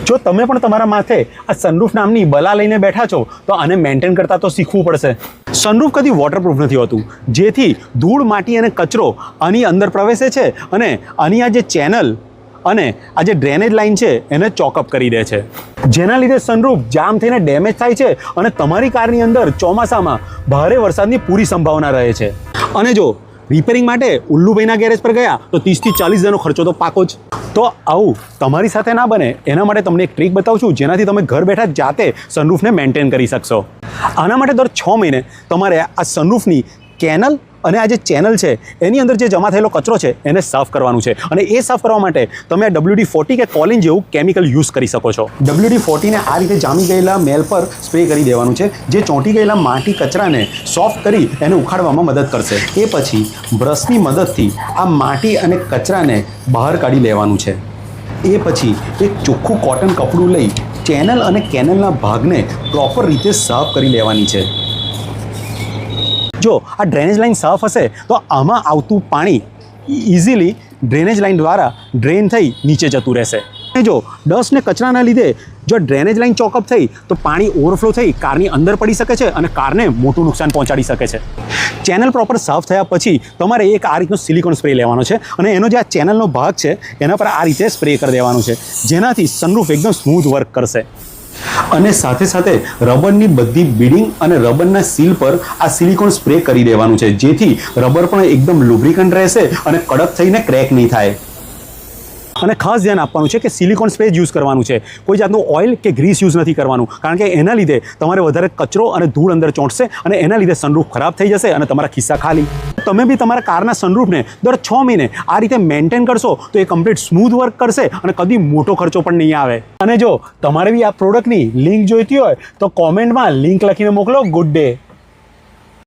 જો તમે પણ તમારા માથે આ સનરૂફ નામની બલા લઈને બેઠા છો તો આને મેન્ટેન કરતા તો શીખવું પડશે. સનરૂફ કદી વોટરપ્રૂફ નથી હોતું, જેથી ધૂળ, માટી અને કચરો આની અંદર પ્રવેશે છે અને આની આ જે ચેનલ અને આ જે ડ્રેનેજ લાઇન છે એને ચોકઅપ કરી દે છે, જેના લીધે સનરૂફ જામ થઈને ડેમેજ થાય છે અને તમારી કારની અંદર ચોમાસામાં ભારે વરસાદની પૂરી સંભાવના રહે છે. અને જો રિપેરિંગ માટે ઉલ્લુભાઈના ગેરેજ પર ગયા તો 30 થી 40 હજારનો ખર્ચો તો પાકો જ. તો આવું તમારી સાથે ના બને એના માટે તમને એક ટ્રીક બતાવું છું, જેનાથી તમે ઘર બેઠા જાતે સનરૂફને મેન્ટેન કરી શકશો. આના માટે દર 6 મહિને તમારે આ સનરૂફની કેનલ અને આ જે ચેનલ છે એની અંદર જે જમા થયેલો કચરો છે એને સાફ કરવાનું છે. અને એ સાફ કરવા માટે તમે આ WD-40 કે કોલિન જેવું કેમિકલ યુઝ કરી શકો છો. WD-40ને આ રીતે જામી ગયેલા મેલ પર સ્પ્રે કરી દેવાનું છે, જે ચોંટી ગયેલા માટી કચરાને સોફ્ટ કરી એને ઉખાડવામાં મદદ કરશે. એ પછી બ્રશની મદદથી આ માટી અને કચરાને બહાર કાઢી લેવાનું છે. એ પછી એક ચોખ્ખું કોટન કપડું લઈ ચેનલ અને કેનલના ભાગને પ્રોપર રીતે સાફ કરી લેવાની છે. જો આ ડ્રેનેજ લાઇન સાફ હશે તો આમાં આવતું પાણી ઇઝીલી ડ્રેનેજ લાઇન દ્વારા ડ્રેન થઈ નીચે જતું રહેશે. અને જો ડસ્ટ ને કચરાના લીધે જો ડ્રેનેજ લાઇન ચોકઅપ થઈ તો પાણી ઓવરફ્લો થઈ કારની અંદર પડી શકે છે અને કારને મોટું નુકસાન પહોંચાડી શકે છે. ચેનલ પ્રોપર સાફ થયા પછી તમારે એક આ રીતનો સિલિકોન સ્પ્રે લેવાનો છે અને એનો જે આ ચેનલનો ભાગ છે એના પર આ રીતે સ્પ્રે કરી દેવાનો છે, જેનાથી સનરૂફ એકદમ સ્મૂથ વર્ક કરશે. અને સાથે સાથે રબરની બધી બીડિંગ અને રબરના સીલ પર આ સિલિકોન સ્પ્રે કરી દેવાનું છે, જેથી રબર પણ એકદમ લુબ્રિકન્ટ રહેશે અને કડક થઈને ક્રેક નહીં થાય. અને ખાસ ધ્યાન આપવાનું છે કે સિલિકોન સ્પ્રે જ યુઝ કરવાનું છે, કોઈ જાતનું ઓઇલ કે ગ્રીસ યુઝ નથી કરવાનું, કારણ કે એના લીધે તમારે વધારે કચરો અને ધૂળ અંદર ચોંટશે અને એના લીધે સનરૂફ ખરાબ થઈ જશે અને તમારા ખિસ્સા ખાલી. તમે બી તમારા કારના સનરૂફને દર 6 મહિને આ રીતે મેન્ટેન કરશો તો એ કમ્પ્લીટ સ્મૂથ વર્ક કરશે અને કદી મોટો ખર્ચો પણ નહીં આવે. અને જો તમારે બી આ પ્રોડક્ટની લિંક જોઈતી હોય તો કોમેન્ટમાં લિંક લખીને મોકલો. Good day.